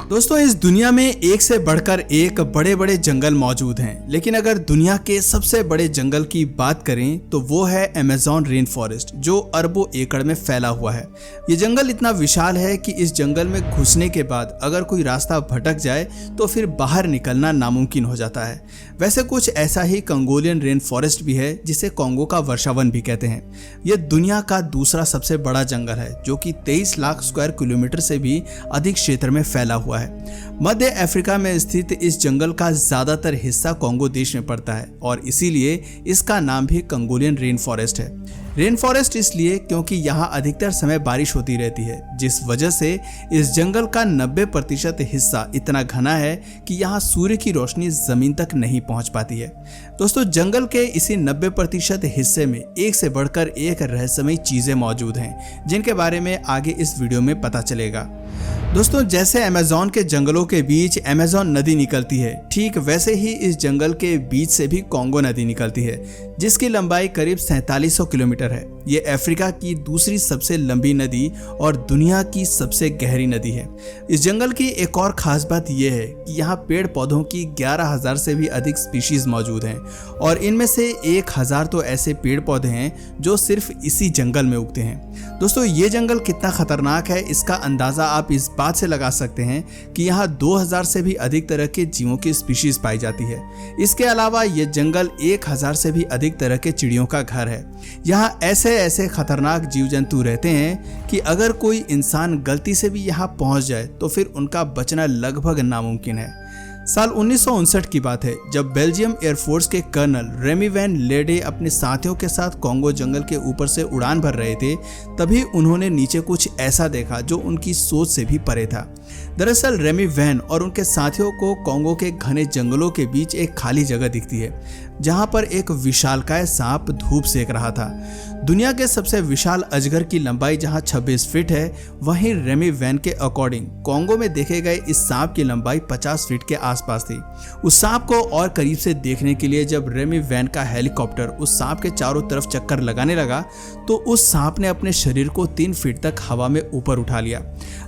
दोस्तों, इस दुनिया में एक से बढ़कर एक बड़े बड़े जंगल मौजूद हैं, लेकिन अगर दुनिया के सबसे बड़े जंगल की बात करें तो वो है अमेज़न रेन फॉरेस्ट, जो अरबों एकड़ में फैला हुआ है। ये जंगल इतना विशाल है कि इस जंगल में घुसने के बाद अगर कोई रास्ता भटक जाए तो फिर बाहर निकलना नामुमकिन हो जाता है। वैसे कुछ ऐसा ही कंगोलियन रेन फॉरेस्ट भी है, जिसे कांगो का वर्षावन भी कहते हैं। यह दुनिया का दूसरा सबसे बड़ा जंगल है, जो कि 23 लाख स्क्वायर किलोमीटर से भी अधिक क्षेत्र में फैला हुआ है। मध्य अफ्रीका में स्थित इस जंगल का ज्यादातर हिस्सा कांगो देश में पड़ता है और इसीलिए इसका नाम भी कंगोलियन रेन फॉरेस्ट है। रेन फॉरेस्ट इसलिए क्योंकि यहाँ अधिकतर समय बारिश होती रहती है, जिस वजह से इस जंगल का 90% हिस्सा इतना घना है कि यहाँ सूर्य की रोशनी जमीन तक नहीं पहुँच पाती है। दोस्तों, जंगल के इसी 90% हिस्से में एक से बढ़कर एक रहस्यमयी चीजें मौजूद हैं, जिनके बारे में आगे इस वीडियो में पता चलेगा। दोस्तों, जैसे अमेज़न के जंगलों के बीच अमेज़न नदी निकलती है, ठीक वैसे ही इस जंगल के बीच से भी कांगो नदी निकलती है, जिसकी लंबाई करीब 4700 किलोमीटर है। ये अफ्रीका की दूसरी सबसे लंबी नदी और दुनिया की सबसे गहरी नदी है। इस जंगल की एक और खास बात यह है कि यहाँ पेड़ पौधों की 11,000 से भी अधिक स्पीशीज मौजूद हैं और इनमें से 1000 तो ऐसे पेड़ पौधे हैं जो सिर्फ इसी जंगल में उगते हैं। दोस्तों, ये जंगल कितना खतरनाक है, इसका अंदाजा आप इस बात से लगा सकते हैं कि यहाँ 2000 से भी अधिक तरह के जीवों की स्पीशीज पाई जाती है। इसके अलावा ये जंगल 1000 से भी अधिक तरह के चिड़ियों का घर है। यहाँ ऐसे खतरनाक जीव जंतु रहते हैं कि अगर कोई इंसान गलती से भी यहाँ पहुँच जाए तो फिर उनका बचना लगभग नामुमकिन है। साल 1959 की बात है, जब बेल्जियम एयरफोर्स के कर्नल रेमी वैन लेडे अपने साथियों के साथ कांगो जंगल के ऊपर से उड़ान भर रहे थे, तभी उन्होंने नीचे कुछ ऐसा देखा जो उनकी सोच से भी परे था। दरअसल रेमी वैन और उनके साथियों को कांगो के घने जंगलों के बीच एक खाली जगह दिखती है, जहां पर एक विशालकाय सांप धूप सेक रहा था। दुनिया के सबसे विशाल अजगर की लंबाई जहां 26 फीट है, वहीं रेमी वैन के अकॉर्डिंग कांगो में देखे गए इस सांप की लंबाई 50 फीट के आसपास थी। उस सांप को और करीब से देखने के लिए जब रेमी वैन का हेलीकॉप्टर उस सांप के चारों तरफ चक्कर लगाने लगा, तो उस सांप ने अपने शरीर को 3 फीट तक हवा में ऊपर उठा लिया।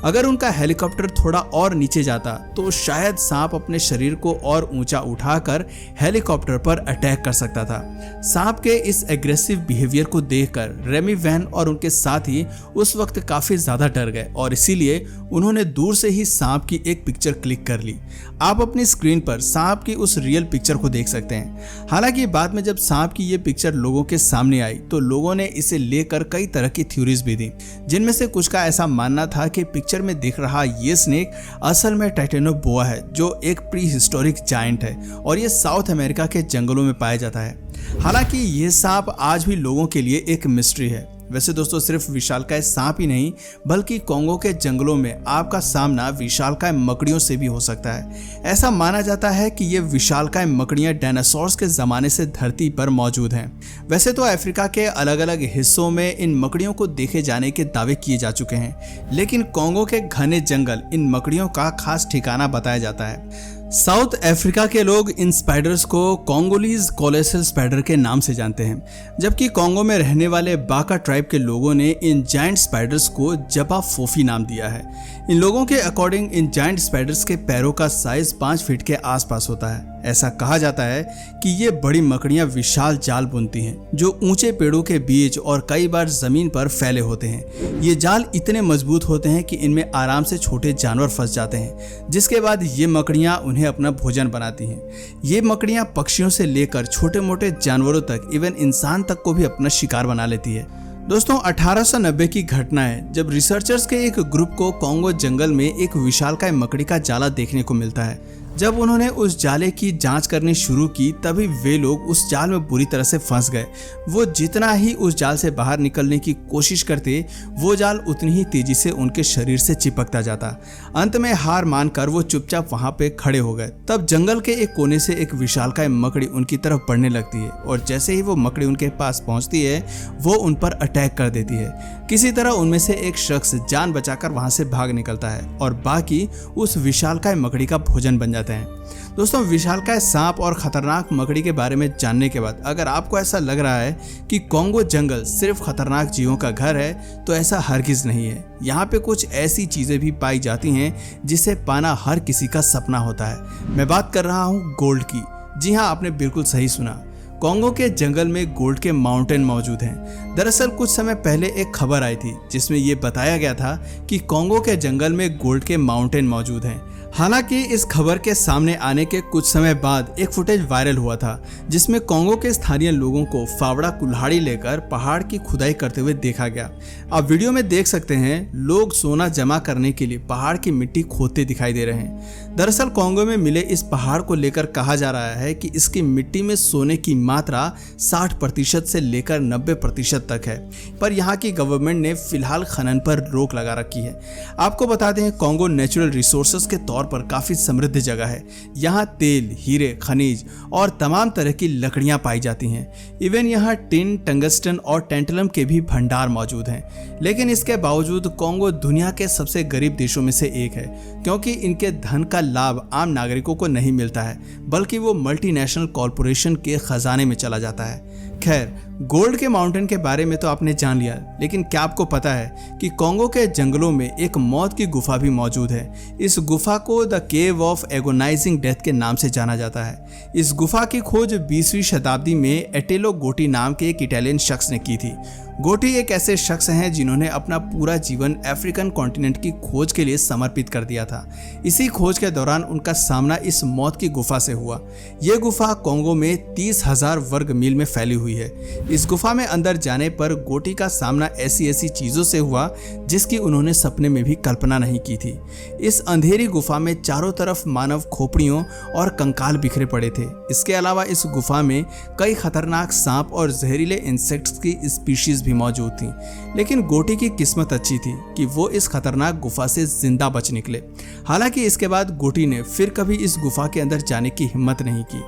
अगर उनका हेलीकॉप्टर थोड़ा और नीचे जाता तो शायद सांप अपने शरीर को और ऊंचा उठाकर हेलीकॉप्टर पर अटैक कर सकता था। सांप के इस एग्रेसिव बिहेवियर को देखकर रेमी वैन और उनके साथी उस वक्त काफी ज्यादा डर गए और इसीलिए उन्होंने दूर से ही सांप की एक पिक्चर क्लिक कर ली। आप अपनी स्क्रीन पर सांप की उस रियल पिक्चर को देख सकते हैं। हालांकि बाद में जब सांप की ये पिक्चर लोगों के सामने आई तो लोगों ने इसे लेकर कई तरह की थ्योरीज भी दी, जिनमें से कुछ का ऐसा मानना था कि पिक्चर में दिख रहा ये स्नेक असल में टाइटेनोबोआ है, जो एक प्री हिस्टोरिक जायंट है और ये साउथ अमेरिका के जंगलों में पाया जाता है। हालांकि ये सांप आज भी लोगों के लिए एक मिस्ट्री है। वैसे दोस्तों, सिर्फ विशालकाय सांप ही नहीं, बल्कि कांगो के जंगलों में आपका सामना विशालकाय मकड़ियों से भी हो सकता है। ऐसा माना जाता है कि ये विशालकाय मकड़ियां डायनासोर्स के जमाने से धरती पर मौजूद हैं। वैसे तो अफ्रीका के अलग अलग हिस्सों में इन मकड़ियों को देखे जाने के दावे किए जा चुके हैं, लेकिन कांगो के घने जंगल इन मकड़ियों का खास ठिकाना बताया जाता है। साउथ अफ्रीका के लोग इन स्पाइडर्स को कांगोलीज कोलोसल स्पाइडर के नाम से जानते हैं, जबकि कांगो में रहने वाले बाका ट्राइब के लोगों ने इन जायंट स्पाइडर्स को जबा फोफी नाम दिया है। इन लोगों के अकॉर्डिंग इन जायंट स्पाइडर्स के पैरों का साइज 5 फीट के आसपास होता है। ऐसा कहा जाता है कि ये बड़ी मकड़ियां विशाल जाल बुनती हैं, जो ऊंचे पेड़ों के बीच और कई बार जमीन पर फैले होते हैं। ये जाल इतने मजबूत होते हैं कि इनमें आराम से छोटे जानवर फंस जाते हैं, जिसके बाद ये मकड़ियां उन्हें अपना भोजन बनाती हैं। ये मकड़ियां पक्षियों से लेकर छोटे मोटे जानवरों तक, इवन इंसान तक को भी अपना शिकार बना लेती है। दोस्तों, 1890 की घटना है, जब रिसर्चर्स के एक ग्रुप को कांगो जंगल में एक विशालकाय मकड़ी का जाला देखने को मिलता है। जब उन्होंने उस जाले की जांच करनी शुरू की, तभी वे लोग उस जाल में बुरी तरह से फंस गए। वो जितना ही उस जाल से बाहर निकलने की कोशिश करते, वो जाल उतनी ही तेजी से उनके शरीर से चिपकता जाता। अंत में हार मानकर वो चुपचाप वहां पे खड़े हो गए। तब जंगल के एक कोने से एक विशालकाय मकड़ी उनकी तरफ बढ़ने लगती है और जैसे ही वो मकड़ी उनके पास पहुंचती है, वो उन पर अटैक कर देती है। किसी तरह उनमें से एक शख्स जान बचाकर वहां से भाग निकलता है और बाकी उस विशालकाय मकड़ी का भोजन बन जाते जाते हैं। दोस्तों, विशालकाय सांप और खतरनाक मकड़ी के बारे में जानने के बाद अगर आपको ऐसा लग रहा है कि कॉन्गो जंगल सिर्फ खतरनाक जीवों का घर है, तो ऐसा हरगिज नहीं है। यहाँ पे कुछ ऐसी चीजें भी पाई जाती हैं जिसे पाना हर किसी का सपना होता है। मैं बात कर रहा हूँ गोल्ड की। जी हाँ, आपने बिल्कुल सही सुना। कॉन्गो के जंगल में गोल्ड के माउंटेन मौजूद हैं। दरअसल कुछ समय पहले एक खबर आई थी जिसमें ये बताया गया था कि कॉन्गो के जंगल में गोल्ड के माउंटेन मौजूद हैं। हालांकि इस खबर के सामने आने के कुछ समय बाद एक फुटेज वायरल हुआ था जिसमें कॉन्गो के स्थानीय लोगों को फावड़ा कुल्हाड़ी लेकर पहाड़ की खुदाई करते हुए देखा गया। आप वीडियो में देख सकते हैं, लोग सोना जमा करने के लिए पहाड़ की मिट्टी खोदते दिखाई दे रहे हैं। दरअसल कॉन्गो में मिले इस पहाड़ को लेकर कहा जा रहा है कि इसकी मिट्टी में सोने की मात्रा 60% से लेकर 90% तक है, पर यहाँ की गवर्नमेंट ने फिलहाल खनन पर रोक लगा रखी है। आपको बता दें, कॉन्गो नेचुरल रिसोर्सेज के तौर पर काफी समृद्ध जगह है। यहाँ तेल, हीरे, खनिज और तमाम तरह की लकड़ियां पाई जाती हैं। इवन यहाँ टिन, टंगस्टन और टेंटलम के भी भंडार मौजूद हैं। लेकिन इसके बावजूद कॉन्गो दुनिया के सबसे गरीब देशों में से एक है, क्योंकि इनके धन का लाभ आम नागरिकों को नहीं मिलता है, बल्कि वो मल्टीनेशनल कॉरपोरेशन के खजाने में चला जाता है। खैर, गोल्ड के माउंटेन के बारे में तो आपने जान लिया, लेकिन क्या आपको पता है कि कॉन्गो के जंगलों में एक मौत की गुफा भी मौजूद है। इस गुफा को the cave of agonising death के नाम से जाना जाता है। इस गुफा की खोज 20वीं शताब्दी में एटेलो गोटी नाम के एक इटालियन शख्स ने की थी। गोटी एक ऐसे शख्स हैं जिन्होंने अपना पूरा जीवन अफ्रीकन कॉन्टिनेंट की खोज के लिए समर्पित कर दिया था। इसी खोज के दौरान उनका सामना इस मौत की गुफा से हुआ। यह गुफा कॉन्गो में 30,000 वर्ग मील में फैली हुई है। इस गुफा में अंदर जाने पर गोटी का सामना ऐसी चीजों से हुआ जिसकी उन्होंने सपने में भी कल्पना नहीं की थी। इस अंधेरी गुफा में चारों तरफ मानव खोपड़ियों और कंकाल बिखरे पड़े थे। इसके अलावा इस गुफा में कई खतरनाक सांप और जहरीले इंसेक्ट्स की स्पीशीज भी मौजूद थी। लेकिन गोटी की किस्मत अच्छी थी कि वो इस खतरनाक गुफा से जिंदा बच निकले। हालांकि इसके बाद गोटी ने फिर कभी इस गुफा के अंदर जाने की हिम्मत नहीं की।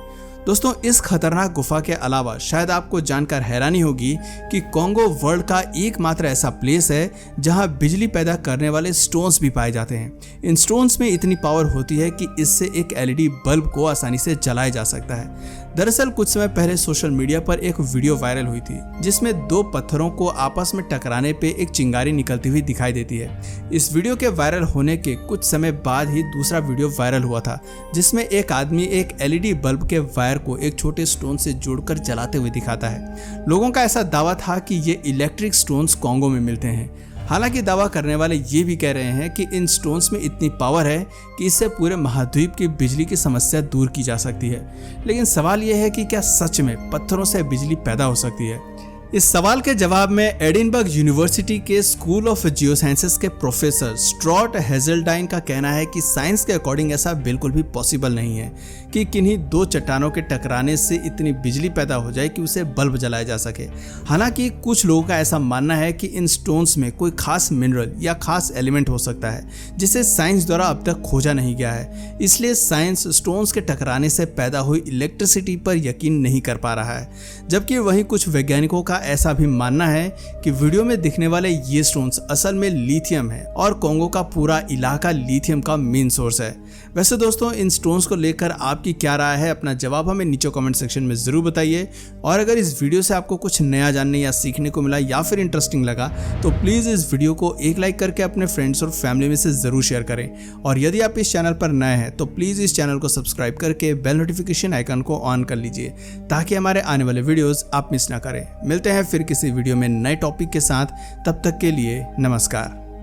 दोस्तों, इस खतरनाक गुफा के अलावा शायद आपको जानकर हैरानी होगी कि कॉन्गो वर्ल्ड का एकमात्र ऐसा प्लेस है जहां बिजली पैदा करने वाले स्टोन्स भी पाए जाते हैं। इन स्टोन्स में इतनी पावर होती है कि इससे एक एलईडी बल्ब को आसानी से जलाया जा सकता है। दरअसल कुछ समय पहले सोशल मीडिया पर एक वीडियो वायरल हुई थी जिसमें दो पत्थरों को आपस में टकराने पे एक चिंगारी निकलती हुई दिखाई देती है। इस वीडियो के वायरल होने के कुछ समय बाद ही दूसरा वीडियो वायरल हुआ था जिसमें एक आदमी एक एलईडी बल्ब के वायर को एक छोटे स्टोन से जोड़कर जलाते हुए दिखाता है। लोगों का ऐसा दावा था कि ये इलेक्ट्रिक स्टोन्स कॉन्गो में मिलते हैं। हालांकि दावा करने वाले ये भी कह रहे हैं कि इन स्टोन्स में इतनी पावर है कि इससे पूरे महाद्वीप की बिजली की समस्या दूर की जा सकती है। लेकिन सवाल यह है कि क्या सच में पत्थरों से बिजली पैदा हो सकती है? इस सवाल के जवाब में एडिनबर्ग यूनिवर्सिटी के स्कूल ऑफ जियोसाइंसेस के प्रोफेसर स्ट्रॉट हेजल्डाइन का कहना है कि साइंस के अकॉर्डिंग ऐसा बिल्कुल भी पॉसिबल नहीं है कि किन्हीं दो चट्टानों के टकराने से इतनी बिजली पैदा हो जाए कि उसे बल्ब जलाया जा सके। हालांकि कुछ लोगों का ऐसा मानना है कि इन स्टोन्स में कोई खास मिनरल या खास एलिमेंट हो सकता है जिसे साइंस द्वारा अब तक खोजा नहीं गया है। इसलिए साइंस स्टोन्स के टकराने से पैदा हुई इलेक्ट्रिसिटी पर यकीन नहीं कर पा रहा है। जबकि वहीं कुछ वैज्ञानिकों का ऐसा भी मानना है कि वीडियो में दिखने वाले ये स्टोन्स असल में लिथियम है और कॉन्गो का पूरा इलाका लिथियम का मेन सोर्स है। वैसे दोस्तों, इन स्टोन्स को लेकर आपकी क्या राय है? अपना जवाब हमें नीचे कमेंट सेक्शन में जरूर बताइए। और अगर इस वीडियो से आपको कुछ नया जानने या सीखने को मिला या फिर इंटरेस्टिंग लगा तो प्लीज इस वीडियो को एक लाइक करके अपने फ्रेंड्स और फैमिली में से जरूर शेयर करें। और यदि आप इस चैनल पर नए हैं तो प्लीज इस चैनल को सब्सक्राइब करके बेल नोटिफिकेशन आइकन को ऑन कर लीजिए ताकि हमारे आने वाले वीडियोस आप मिस ना करें। मिलते हैं फिर किसी वीडियो में नए टॉपिक के साथ। तब तक के लिए नमस्कार।